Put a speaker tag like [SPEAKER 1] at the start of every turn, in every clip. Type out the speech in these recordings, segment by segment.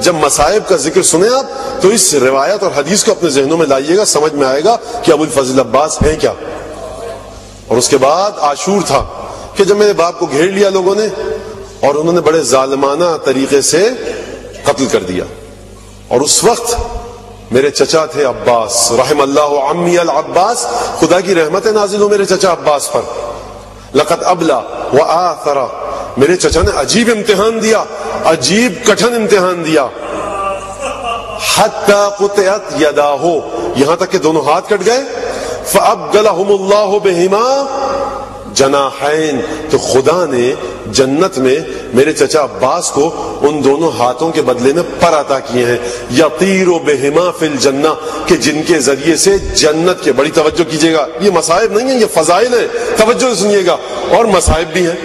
[SPEAKER 1] جب مصائب کا ذکر سنیں آپ تو اس روایت اور حدیث کو اپنے ذہنوں میں لائیے گا, سمجھ میں آئے گا کہ ابو الفضل عباس ہیں کیا. اور اس کے بعد عاشور تھا کہ جب میرے باپ کو گھیر لیا لوگوں نے اور انہوں نے بڑے ظالمانہ طریقے سے قتل کر دیا. اور اس وقت میرے چچا تھے عباس, رحم اللہ عمی العباس, خدا کی رحمت نازل ہو میرے چچا عباس پر. لقد ابلا وآثر, میرے چچا نے عجیب امتحان دیا, عجیب کٹھن امتحان دیا. حتی قطعت یداہ, یہاں تک کہ دونوں ہاتھ کٹ گئے. فابدلہم اللہ بہما جناحین, تو خدا نے جنت میں میرے چچا عباس کو ان دونوں ہاتھوں کے بدلے میں پر عطا کیے ہیں. یطیر بہما فی الجنہ, کہ جن کے ذریعے سے جنت کے, بڑی توجہ کیجیے گا, یہ مصائب نہیں ہیں, یہ فضائل ہیں, توجہ سے سنیے گا, اور مصائب بھی ہیں.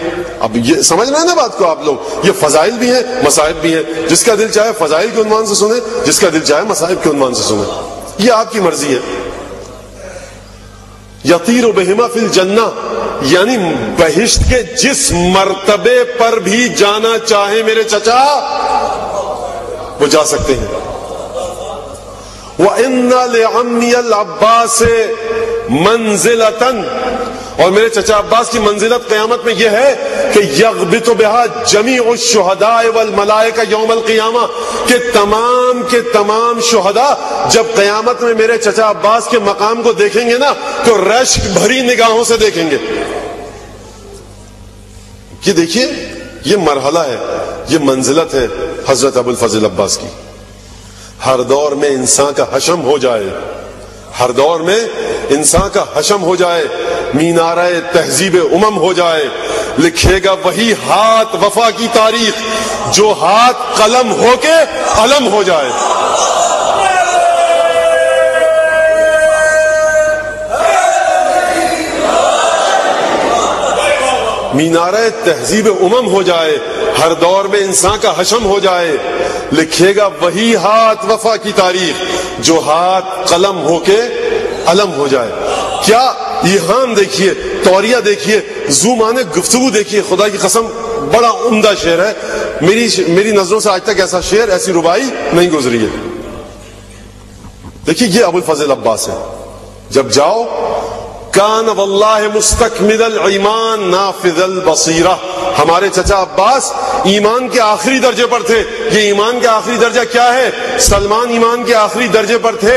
[SPEAKER 1] اب یہ سمجھ رہے ہیں نا بات کو آپ لوگ, یہ فضائل بھی ہیں مصائب بھی ہیں. جس کا دل چاہے فضائل کے عنوان سے سنیں, جس کا دل چاہے مصائب کے عنوان سے سنیں, یہ آپ کی مرضی ہے. یطیر بہما فی الجنہ, یعنی بہشت کے جس مرتبے پر بھی جانا چاہے میرے چچا وہ جا سکتے ہیں. وَإِنَّ لِعَمِّيَ الْعَبَّاسِ مَنزِلَةً, اور میرے چچا عباس کی منزلت قیامت میں یہ ہے کہ یغبط بها جمیع الشہداء والملائکہ یوم القیامہ, کہ تمام شہداء جب قیامت میں میرے چچا عباس کے مقام کو دیکھیں گے نا تو رشک بھری نگاہوں سے دیکھیں گے. یہ دیکھیے, یہ مرحلہ ہے, یہ منزلت ہے حضرت ابو الفضل عباس کی. ہر دور میں انسان کا حشم ہو جائے, ہر دور میں انسان کا حشم ہو جائے, مینارہ تہذیب امم ہو جائے, لکھے گا وہی ہاتھ وفا کی تاریخ جو ہاتھ قلم ہو کے علم ہو جائے. مینارہ تہذیب امم ہو جائے, ہر دور میں انسان کا حشم ہو جائے, لکھے گا وہی ہاتھ وفا کی تاریخ جو ہاتھ قلم ہو کے علم ہو جائے. کیا ایہام دیکھیے, توریہ دیکھیے, زومانے گفتگو دیکھیے, خدا کی قسم بڑا عمدہ شعر ہے. میری نظروں سے آج تک ایسا شعر, ایسی ربائی نہیں گزری ہے. دیکھیے یہ ابو الفضل عباس ہے. جب جاؤ کان واللہ مستکمل الایمان نافذ البصیرہ, ہمارے چچا عباس ایمان کے آخری درجے پر تھے. یہ ایمان کے آخری درجہ کیا ہے؟ سلمان ایمان کے آخری درجے پر تھے,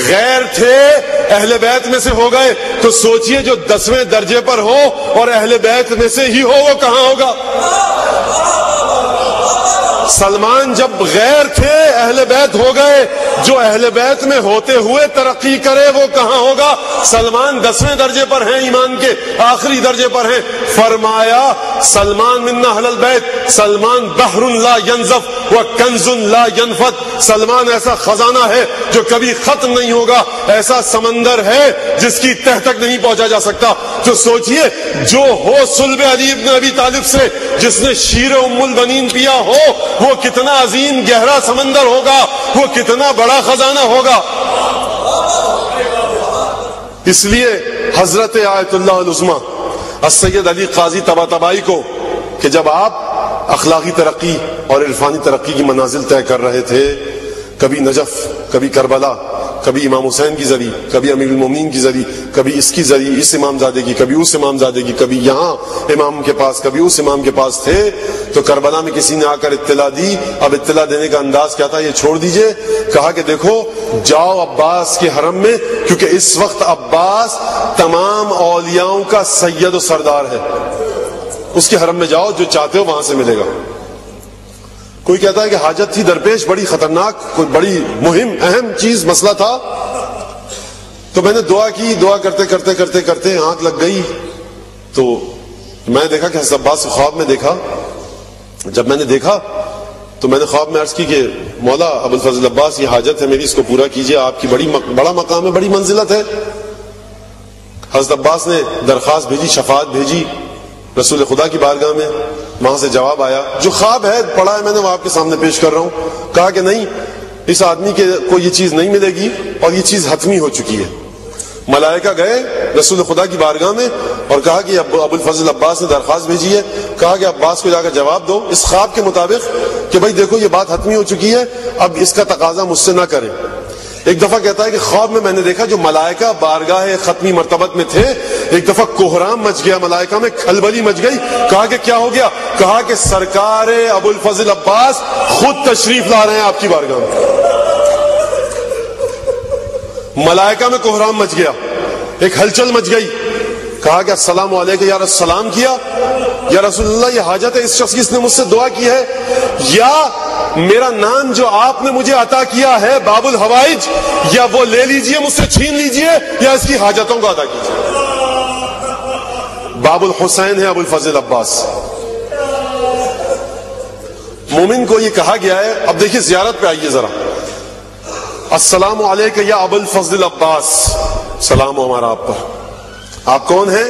[SPEAKER 1] غیر تھے, اہل بیت میں سے ہو گئے. تو سوچئے جو 10ویں درجے پر ہو اور اہل بیت میں سے ہی ہو وہ کہاں ہوگا؟ سلمان جب غیر تھے اہل بیت ہو گئے, جو اہل بیت میں ہوتے ہوئے ترقی کرے وہ کہاں ہوگا؟ سلمان 10ویں درجے پر ہیں, ایمان کے آخری درجے پر ہیں. فرمایا سلمان من اہل البیت, سلمان بحر لا ينزف وکنز لا ينفد, سلمان ایسا خزانہ ہے جو کبھی ختم نہیں ہوگا, ایسا سمندر ہے جس کی تہ تک نہیں پہنچا جا سکتا. تو سوچئے جو ہو صلب علی ابن ابی طالب سے, جس نے شیر ام البنین پیا ہو, وہ کتنا عظیم گہرا سمندر ہوگا, وہ کتنا بڑا خزانہ ہوگا. اس لیے حضرت آیت اللہ العظمی السید علی قاضی طباطبائی کو, کہ جب آپ اخلاقی ترقی اور عرفانی ترقی کی منازل طے کر رہے تھے, کبھی نجف, کبھی کربلا, کبھی امام حسین کی زری, کبھی امیر المومنین کی زری, کبھی اس کی زری, اس امامزادے کی, کبھی اس امامزادے کی, کبھی یہاں امام کے پاس, کبھی اس امام کے پاس تھے, تو کربلا میں کسی نے آ کر اطلاع دی. اب اطلاع دینے کا انداز کیا تھا یہ چھوڑ دیجئے. کہا کہ دیکھو جاؤ عباس کے حرم میں, کیونکہ اس وقت عباس تمام اولیاؤں کا سید و سردار ہے, اس کے حرم میں جاؤ, جو چاہتے ہو وہاں سے ملے گا. کوئی کہتا ہے کہ حاجت تھی درپیش, بڑی خطرناک, کوئی بڑی مہم اہم چیز مسئلہ تھا. تو میں نے دعا کی, دعا کرتے کرتے کرتے کرتے آنکھ لگ گئی. تو میں نے دیکھا کہ حضرت عباس کو خواب میں دیکھا. جب میں نے دیکھا تو میں نے خواب میں عرض کی کہ مولا ابو الفضل عباس, یہ حاجت ہے میری, اس کو پورا کیجئے, آپ کی بڑا مقام ہے, بڑی منزلت ہے. حضرت عباس نے درخواست بھیجی, شفاعت بھیجی رسول خدا کی بارگاہ میں. وہاں سے جواب آیا, جو خواب ہے پڑھا ہے میں نے, وہ آپ کے سامنے پیش کر رہا ہوں. کہا کہ نہیں, اس آدمی کو یہ چیز نہیں ملے گی اور یہ چیز حتمی ہو چکی ہے. ملائکہ گئے رسول خدا کی بارگاہ میں اور کہا کہ ابو الفضل عباس نے درخواست بھیجی ہے، کہا کہ عباس کو جا کر جواب دو اس خواب کے مطابق کہ بھائی دیکھو یہ بات حتمی ہو چکی ہے، اب اس کا تقاضا مجھ سے نہ کریں۔ ایک دفعہ کہتا ہے کہ خواب میں نے دیکھا جو ملائکہ بارگاہ ختمی مرتبت میں تھے، ایک دفعہ کوہرام مچ گیا، ملائکہ میں کھلبلی مچ گئی۔ کہا کہ کیا ہو گیا؟ کہا کہ سرکار ابو الفضل عباس خود تشریف لا رہے ہیں آپ کی بارگاہ میں۔ ملائکہ میں کوہرام مچ گیا، ایک ہلچل مچ گئی۔ کہا کہ السلام علیکم، یا السلام کیا، یا رسول اللہ یہ حاجت ہے اس شخص کی، اس نے مجھ سے دعا کی ہے، یا میرا نام جو آپ نے مجھے عطا کیا ہے باب الحوائج، یا وہ لے لیجئے مجھ سے چھین لیجئے، یا اس کی حاجتوں کو ادا کیجئے۔ باب الحسین ہے ابو الفضل عباس۔ مومن کو یہ کہا گیا ہے۔ اب دیکھیے زیارت پہ آئیے ذرا، السلام علیکم یا ابو الفضل عباس، سلام ہو ہمارا آپ پر۔ آپ کون ہیں؟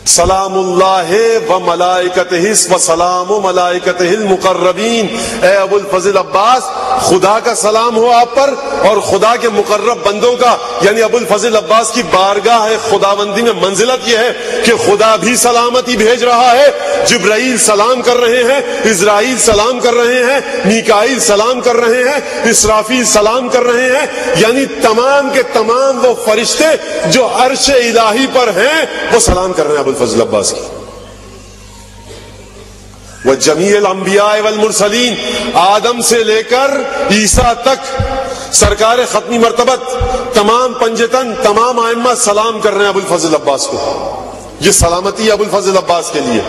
[SPEAKER 1] سلام اللہ و ملائکتہ و سلام و ملائکتہ المقربین۔ اے ابو الفضل عباس خدا کا سلام ہو آپ پر اور خدا کے مقرب بندوں کا، یعنی ابو الفضل عباس کی بارگاہ خداوندی میں منزلت یہ ہے کہ خدا بھی سلامتی بھیج رہا ہے، جبرائیل سلام کر رہے ہیں، اسرائیل سلام کر رہے ہیں، میکائیل سلام کر رہے ہیں، اسرافیل سلام کر رہے ہیں، یعنی تمام کے تمام وہ فرشتے جو عرش الہی پر ہیں وہ سلام کر رہے ہیں ابو الفضل عباس کی۔ وجمیع الانبیاء والمرسلین، آدم سے لے کر عیسیٰ تک سرکار ختمی مرتبت تمام پنجتن تمام ائمہ سلام کر رہے ہیں ابو الفضل عباس کو۔ یہ سلامتی ابو الفضل عباس کے لیے۔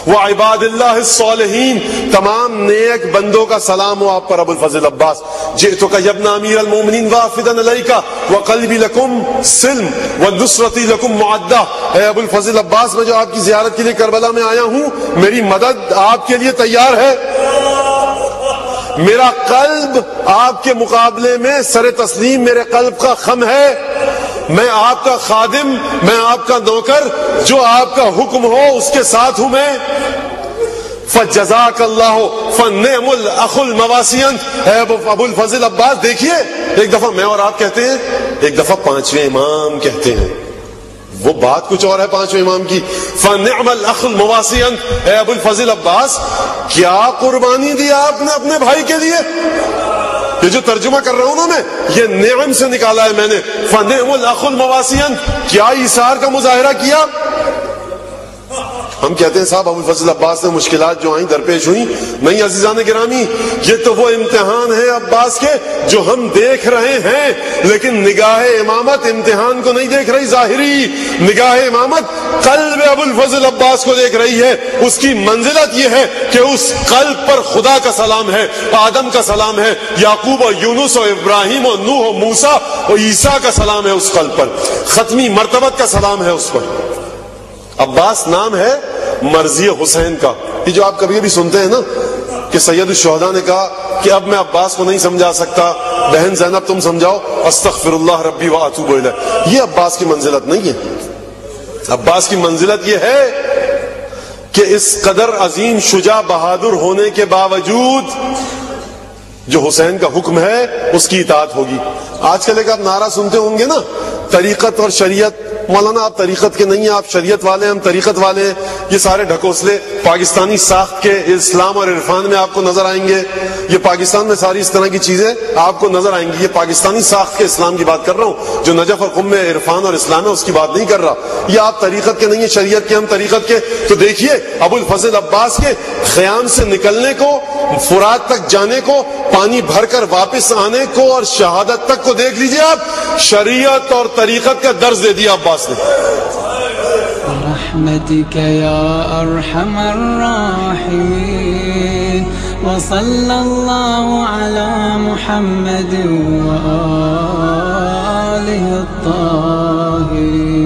[SPEAKER 1] وہ عباد اللہ الصالحین، تمام نیک بندوں کا سلام ہو آپ پر ابو الفضل عباس۔ جئتک یا ابن امیر المومنین وافدا الیک وقلبی لکم سلم ونصرتی لکم معدہ۔ اے ابو الفضل عباس میں جو آپ کی زیارت کے لیے کربلا میں آیا ہوں، میری مدد آپ کے لیے تیار ہے، میرا قلب آپ کے مقابلے میں سر تسلیم میرے قلب کا خم ہے، میں آپ کا خادم، میں آپ کا نوکر، جو آپ کا حکم ہو اس کے ساتھ ہوں میں۔ فجزاک اللہ فنعم الاخ المواسین۔ اے ابو الفضل عباس دیکھیے، ایک دفعہ میں اور آپ کہتے ہیں، ایک دفعہ پانچویں امام کہتے ہیں، وہ بات کچھ اور ہے پانچویں امام کی۔ فنعم الاخ المواسین۔ اے ابو الفضل عباس کیا قربانی دی آپ نے اپنے بھائی کے لیے؟ یہ جو ترجمہ کر رہا ہوں نا میں، یہ نعم سے نکالا ہے میں نے۔ فنعم الاخ المواسین، کیا ایثار کا مظاہرہ کیا؟ ہم کہتے ہیں صاحب ابو الفضل عباس نے مشکلات جو آئیں درپیش ہوئیں، نہیں عزیزان گرامی، یہ تو وہ امتحان ہے عباس کے جو ہم دیکھ رہے ہیں، لیکن نگاہ امامت امتحان کو نہیں دیکھ رہی ظاہری، نگاہ امامت قلب ابو الفضل عباس کو دیکھ رہی ہے۔ اس کی منزلت یہ ہے کہ اس قلب پر خدا کا سلام ہے، آدم کا سلام ہے، یعقوب و یونس و ابراہیم و نوح و موسیٰ و عیسیٰ کا سلام ہے اس قلب پر، ختمی مرتبت کا سلام ہے اس پر۔ عباس نام ہے مرضی حسین کا۔ یہ جو آپ کبھی بھی سنتے ہیں نا کہ سید الشہداء نے کہا کہ اب میں عباس کو نہیں سمجھا سکتا، بہن زینب تم سمجھاؤ، استغفر اللہ ربی واتوب الیہ، یہ عباس کی منزلت نہیں ہے۔ عباس کی منزلت یہ ہے کہ اس قدر عظیم شجاع بہادر ہونے کے باوجود جو حسین کا حکم ہے اس کی اطاعت ہوگی۔ آج کل ایک آپ نعرہ سنتے ہوں گے نا، طریقت اور شریعت۔ مولانا آپ طریقت کے نہیں ہیں، آپ شریعت والے ہیں، ہم طریقت والے ہیں۔ یہ سارے ڈھکوسلے پاکستانی ساخت کے اسلام اور عرفان میں آپ کو نظر آئیں گے۔ یہ پاکستان میں ساری اس طرح کی چیزیں آپ کو نظر آئیں گی۔ یہ پاکستانی ساخت کے اسلام کی بات کر رہا ہوں، جو نجف اور قم میں عرفان اور اسلام ہے اس کی بات نہیں کر رہا۔ یہ آپ طریقت کے نہیں ہیں، شریعت کے، ہم طریقت کے۔ تو دیکھیے ابو الفضل عباس کے خیام سے نکلنے کو، فرات تک جانے کو، پانی بھر کر واپس آنے کو اور شہادت تک کو دیکھ لیجئے آپ، شریعت اور طریقت کا درس دے دیا عباس نے۔
[SPEAKER 2] برحمتك يا أرحم الراحمين وصلى الله على محمد وآله الطاهرين۔